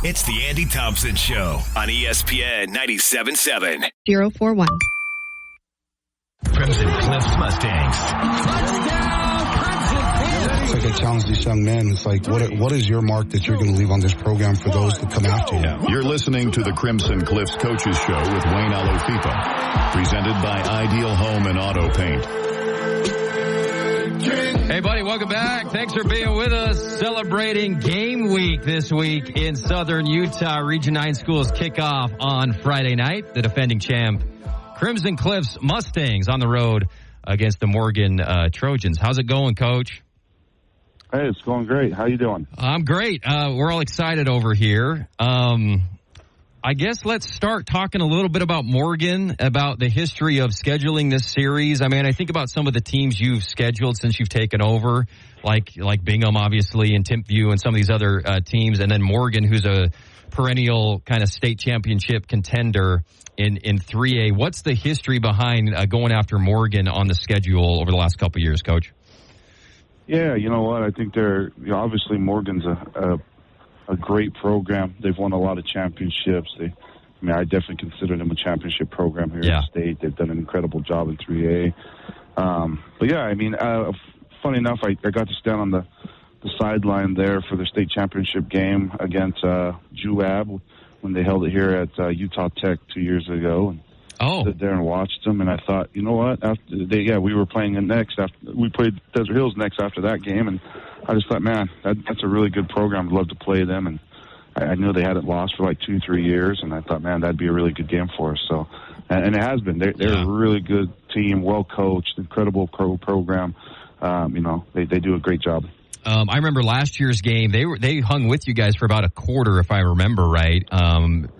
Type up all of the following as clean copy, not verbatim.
It's the Andy Thompson Show on ESPN 97.7. 041. Crimson Cliffs Mustangs. It's like I challenge these young men. It's like, what is your mark that you're going to leave on this program for those that come after you? You're listening to the Crimson Cliffs Coaches Show with Wayne Alofipo, presented by Ideal Home and Auto Paint. Hey, buddy, welcome back. Thanks for being with us. Celebrating game week this week in Southern Utah. Region 9 schools kick off on Friday night. The defending champ, Crimson Cliffs Mustangs, on the road against the Morgan Trojans. How's it going, Coach? Hey, it's going great. How you doing? I'm great. We're all excited over here. I guess let's start talking a little bit about Morgan, about the history of scheduling this series. I mean, I think about some of the teams you've scheduled since you've taken over, like Bingham, obviously, and Timpview and some of these other teams, and then Morgan, who's a perennial kind of state championship contender in 3A. What's the history behind going after Morgan on the schedule over the last couple of years, Coach? Yeah, you know what? I think obviously Morgan's a great program. They've won a lot of championships. I definitely consider them a championship program here in the state. They've done an incredible job in 3A. But yeah, funny enough, I got to stand on the sideline there for the state championship game against Juab when they held it here at Utah Tech 2 years ago. And stood there and watched them, and I thought, you know what? We were playing them next. We played Desert Hills next after that game, and I just thought, man, that's a really good program. I'd love to play them, and I knew they hadn't lost for like 2-3 years, and I thought, man, that'd be a really good game for us. So, and it has been. They're a really good team, well coached, incredible program. They do a great job. I remember last year's game, they hung with you guys for about a quarter, if I remember right.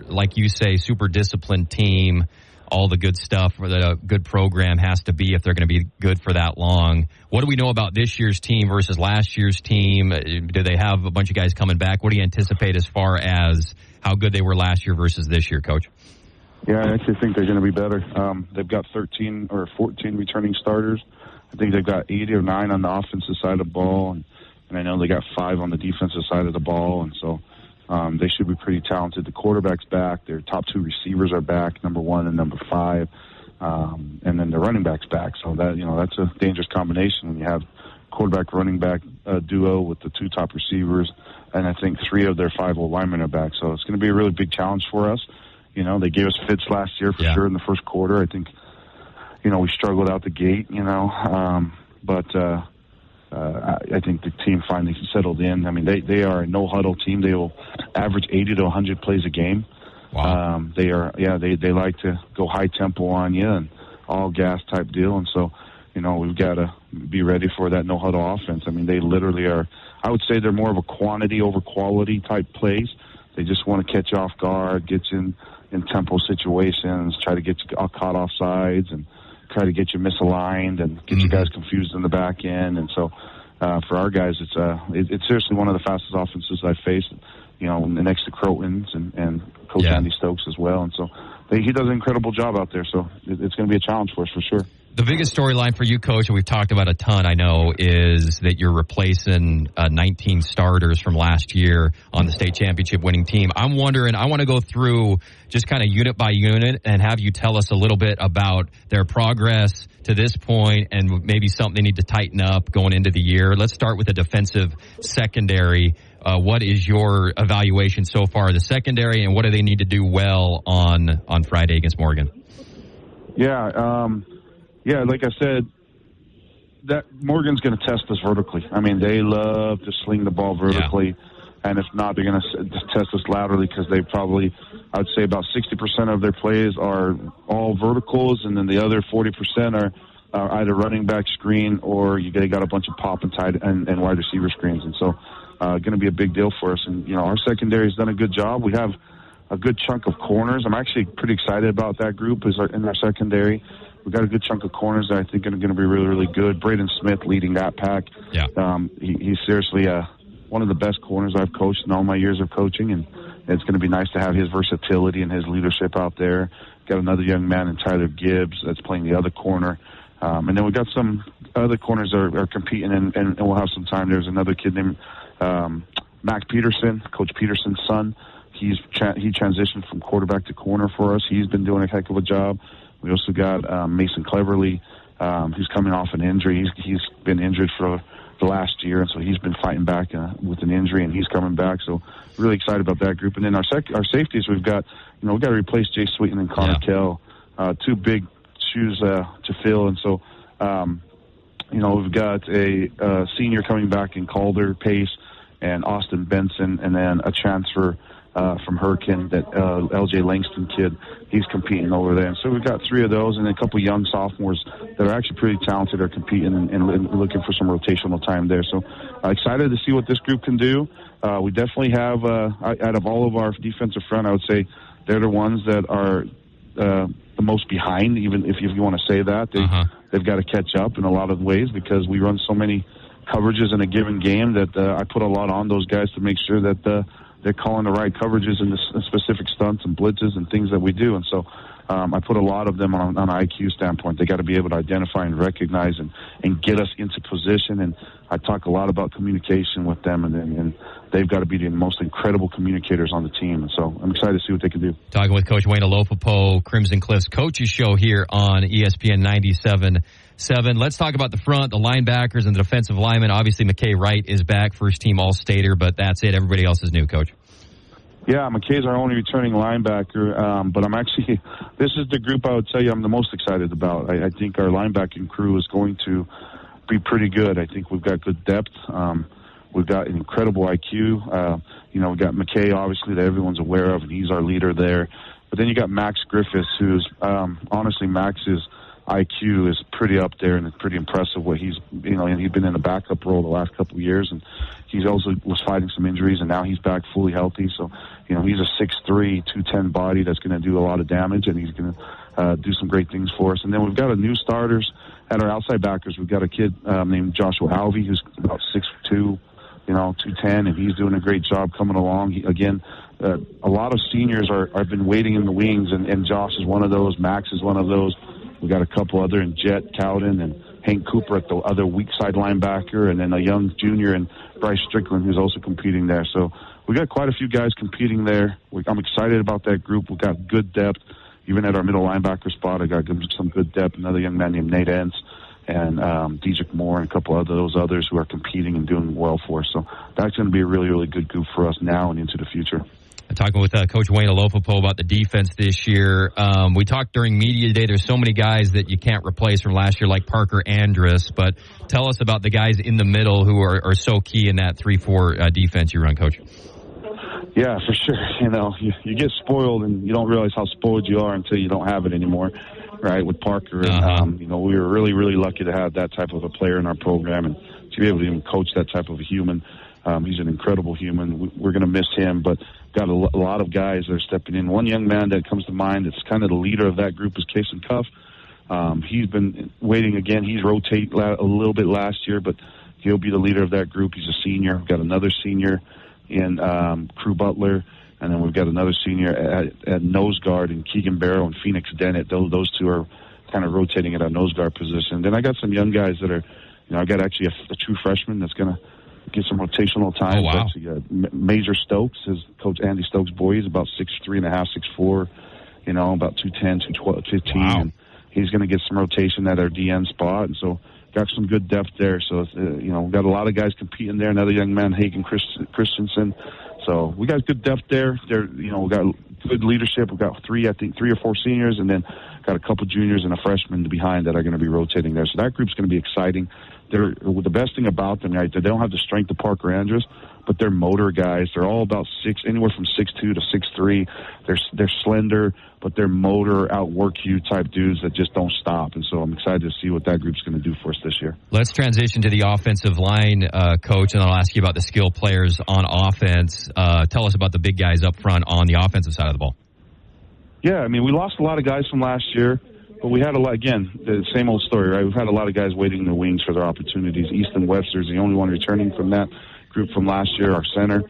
Like you say, super disciplined team, all the good stuff that a good program has to be if they're going to be good for that long. What do we know about this year's team versus last year's team? Do they have a bunch of guys coming back? What do you anticipate as far as how good they were last year versus this year, Coach? Yeah, I actually think they're going to be better. They've got 13 or 14 returning starters. I think they've got 8 or 9 on the offensive side of the ball, and I know they got 5 on the defensive side of the ball, and so they should be pretty talented. The quarterback's back. Their top 2 receivers are back, number 1 and number 5, and then the running back's back. So that's a dangerous combination when you have quarterback running back duo with the 2 top receivers, and I think 3 of their 5 old linemen are back. So it's going to be a really big challenge for us. They gave us fits last year for sure in the first quarter. I think we struggled out the gate. But I think the team finally settled in. I mean, they are a no-huddle team. They will average 80 to 100 plays a game. Wow. They like to go high tempo on you and all gas type deal. And so, we've got to be ready for that no-huddle offense. I mean, they literally are, I would say they're more of a quantity over quality type plays. They just want to catch you off guard, get you in tempo situations, try to get you caught off sides, and try to get you misaligned and get you guys confused in the back end. And so for our guys, it's seriously one of the fastest offenses I've faced, next to Croton's and Coach Andy Stokes as well. And so he does an incredible job out there. So it's going to be a challenge for us for sure. The biggest storyline for you, Coach, and we've talked about a ton, I know, is that you're replacing 19 starters from last year on the state championship winning team. I'm wondering, I want to go through just kind of unit by unit and have you tell us a little bit about their progress to this point and maybe something they need to tighten up going into the year. Let's start with the defensive secondary. What is your evaluation so far of the secondary, and what do they need to do well on Friday against Morgan? Yeah, like I said, that Morgan's going to test us vertically. I mean, they love to sling the ball vertically, and if not, they're going to test us laterally because they probably, I would say about 60% of their plays are all verticals, and then the other 40% are either running back screen or they got a bunch of pop and tight and wide receiver screens. And so going to be a big deal for us. And, our secondary has done a good job. We have a good chunk of corners. I'm actually pretty excited about that group in our secondary. We've got a good chunk of corners that I think are going to be really, really good. Braden Smith leading that pack. Yeah. He's seriously one of the best corners I've coached in all my years of coaching, and it's going to be nice to have his versatility and his leadership out there. Got another young man in Tyler Gibbs that's playing the other corner. And then we've got some other corners that are competing, and we'll have some time. There's another kid named Mac Peterson, Coach Peterson's son. He transitioned from quarterback to corner for us. He's been doing a heck of a job. We also got Mason Cleverly, who's coming off an injury. He's been injured for the last year, and so he's been fighting back with an injury, and he's coming back. So really excited about that group. And then our safeties, we've got to replace Jay Sweeten and Connor Kell, two big shoes to fill. And so we've got a senior coming back in Calder Pace and Austin Benson, and then a transfer from Hurricane, that LJ Langston kid. He's competing over there. And so we've got three of those, and a couple young sophomores that are actually pretty talented are competing and looking for some rotational time there. So excited to see what this group can do. We definitely have, out of all of our defensive front, I would say they're the ones that are the most behind, even if you want to say that. They've got to catch up in a lot of ways because we run so many coverages in a given game that I put a lot on those guys to make sure that they're calling the right coverages in the specific stunts and blitzes and things that we do. And so I put a lot of them on an IQ standpoint. They got to be able to identify and recognize and get us into position. And I talk a lot about communication with them, and they've got to be the most incredible communicators on the team. And so I'm excited to see what they can do. Talking with Coach Wayne Alofipo, Crimson Cliffs Coaches Show here on ESPN 97.7. Let's talk about the front, the linebackers, and the defensive linemen. Obviously, McKay Wright is back, first-team All-Stater, but that's it. Everybody else is new, Coach. Yeah, McKay's our only returning linebacker, but this is the group I would tell you I'm the most excited about. I think our linebacking crew is going to be pretty good. I think we've got good depth. We've got an incredible IQ. We've got McKay, obviously, that everyone's aware of, and he's our leader there. But then you got Max Griffiths, who's, honestly, Max's IQ is pretty up there, and it's pretty impressive what he's been in a backup role the last couple of years, and he's also was fighting some injuries, and now he's back fully healthy. So, he's a 6'3", 210 body that's going to do a lot of damage, and he's going to do some great things for us. And then we've got a new starters at our outside backers. We've got a kid named Joshua Alvey, who's about 6'2", 210, and he's doing a great job coming along. A lot of seniors have been waiting in the wings, and Josh is one of those. Max is one of those. We got a couple other in Jet Cowden and Hank Cooper at the other weak side linebacker, and then a young junior and Bryce Strickland who's also competing there. So we got quite a few guys competing there. I'm excited about that group. We've got good depth. Even at our middle linebacker spot, I got some good depth. Another young man named Nate Entz and Dedrick Moore and a couple of those others who are competing and doing well for us. So that's going to be a really, really good group for us now and into the future. Talking with Coach Wayne Alofipo about the defense this year. We talked during media day. There's so many guys that you can't replace from last year, like Parker Andrus. But tell us about the guys in the middle who are so key in that 3-4 defense you run, Coach. Yeah, for sure. You get spoiled, and you don't realize how spoiled you are until you don't have it anymore, right, with Parker. And, we were really, really lucky to have that type of a player in our program and to be able to even coach that type of a human. He's an incredible human. We're going to miss him, but got a lot of guys that are stepping in. One young man that comes to mind that's kind of the leader of that group is Kason Cuff. He's been waiting again. He's rotated a little bit last year, but he'll be the leader of that group. He's a senior. We've got another senior in Crew Butler, and then we've got another senior at nose guard in Keegan Barrow and Phoenix Dennett. Those two are kind of rotating at our nose guard position. Then I got some young guys that are, I got actually a true freshman that's going to get some rotational time. Oh, wow. Actually, Major Stokes is Coach Andy Stokes' boy. He's about 6'3.5", 6'4", about 210, 212, 15. Wow. And he's going to get some rotation at our DN spot. And so got some good depth there. So, we've got a lot of guys competing there. Another young man, Hagen Christensen. So we got good depth there. We got good leadership. We've got 3 or 4 seniors, and then got a couple juniors and a freshman behind that are going to be rotating there. So that group's going to be exciting. The best thing about them, right, they don't have the strength of Parker Andrus, but they're motor guys. They're all about anywhere from 6'2" to 6'3". They're slender, but they're motor, outwork you type dudes that just don't stop. And so I'm excited to see what that group's going to do for us this year. Let's transition to the offensive line, Coach, and I'll ask you about the skill players on offense. Tell us about the big guys up front on the offensive side of the ball. Yeah, we lost a lot of guys from last year. But we had the same old story, right? We've had a lot of guys waiting in the wings for their opportunities. Easton Webster's the only one returning from that group from last year, our center.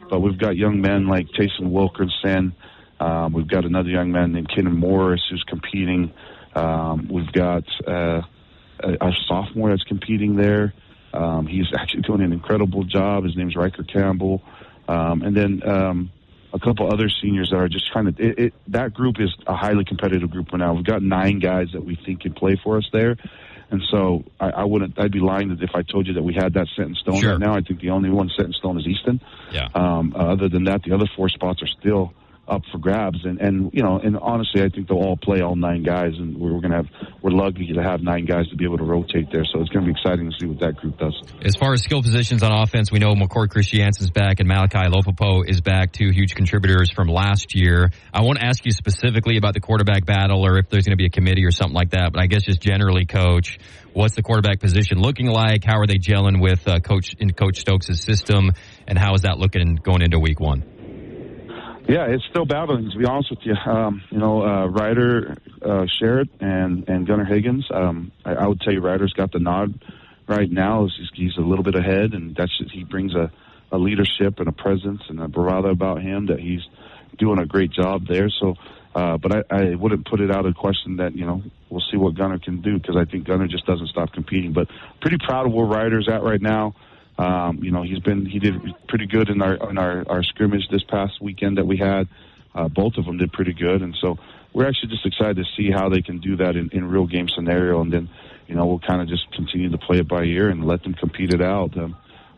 But we've got young men like Taysom Wilkerson. We've got another young man named Kenan Morris who's competing. We've got a sophomore that's competing there. He's actually doing an incredible job. His name's Riker Campbell. And then a couple other seniors that are just trying to that group is a highly competitive group right now. We've got 9 guys that we think can play for us there. And so I'd be lying if I told you that we had that set in stone right now. I think the only one set in stone is Easton. Yeah. Other than that, the other 4 spots are still up for grabs. And honestly, I think they'll all play, all 9 guys, and we're lucky to have 9 guys to be able to rotate there. So it's going to be exciting to see what that group does. As far as skill positions on offense, we know McCoy Christiansen's back and Malachi Alofipo is back, 2 huge contributors from last year. I won't ask you specifically about the quarterback battle or if there's going to be a committee or something like that, but I guess just generally, Coach, what's the quarterback position looking like? How are they gelling with Coach Stokes' system, and how is that looking going into week 1? Yeah, it's still battling, to be honest with you. Ryder Sherritt and Gunnar Higgins. I would tell you Ryder's got the nod right now. He's a little bit ahead, and he brings a leadership and a presence and a bravado about him that he's doing a great job there. So, but I wouldn't put it out of question that, we'll see what Gunnar can do, because I think Gunnar just doesn't stop competing. But pretty proud of where Ryder's at right now. He did pretty good in our scrimmage this past weekend that we had. Both of them did pretty good, and so we're actually just excited to see how they can do that in real game scenario, and then we'll kind of just continue to play it by ear and let them compete it out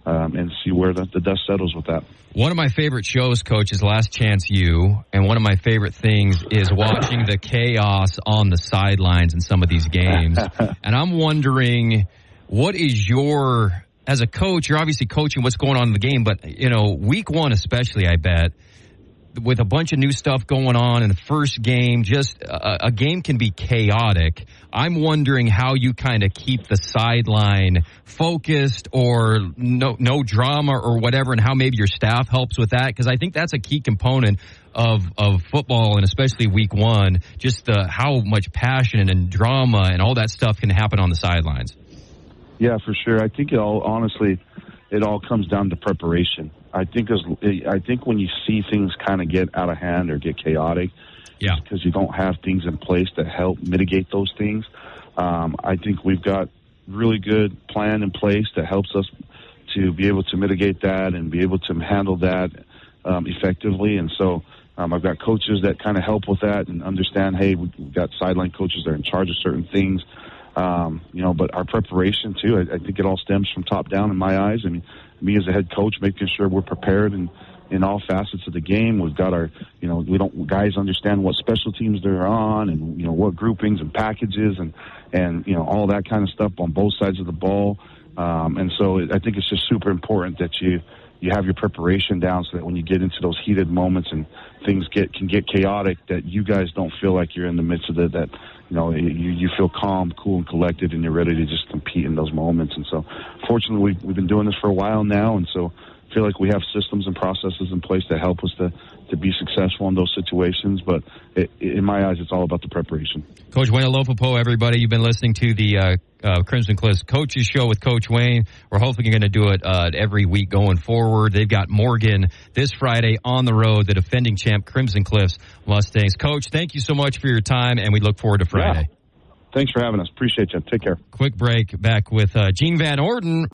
and see where the dust settles with that. One of my favorite shows, Coach, is Last Chance U, and one of my favorite things is watching the chaos on the sidelines in some of these games. And I'm wondering, what is as a coach, you're obviously coaching what's going on in the game, but, week 1 especially, I bet, with a bunch of new stuff going on in the first game, just a game can be chaotic. I'm wondering how you kind of keep the sideline focused or no drama or whatever, and how maybe your staff helps with that, because I think that's a key component of football, and especially week 1, just how much passion and drama and all that stuff can happen on the sidelines. Yeah, for sure. I think it all comes down to preparation. I think when you see things kind of get out of hand or get chaotic, because you don't have things in place that help mitigate those things. I think we've got really good plan in place that helps us to be able to mitigate that and be able to handle that effectively. And so I've got coaches that kind of help with that and understand, hey, we've got sideline coaches that are in charge of certain things. But our preparation too, I think it all stems from top down in my eyes. I mean, me as a head coach, making sure we're prepared in all facets of the game. We've got our, guys understand what special teams they're on and, what groupings and packages and all that kind of stuff on both sides of the ball. And so I think it's just super important that you have your preparation down so that when you get into those heated moments and things can get chaotic, that you guys don't feel like you're in the midst of it, that you feel calm, cool, and collected, and you're ready to just compete in those moments. And so fortunately we've been doing this for a while now, and so I feel like we have systems and processes in place that help us to be successful in those situations. But in my eyes, it's all about the preparation. Coach Wayne Alofipo, everybody, you've been listening to the Crimson Cliffs Coaches Show with Coach Wayne. We're hopefully going to do it every week going forward. They've got Morgan this Friday on the road, the defending champ Crimson Cliffs Mustangs. Coach, thank you so much for your time, and we look forward to Friday. Yeah. Thanks for having us. Appreciate you. Take care. Quick break. Back with Gene Van Orden.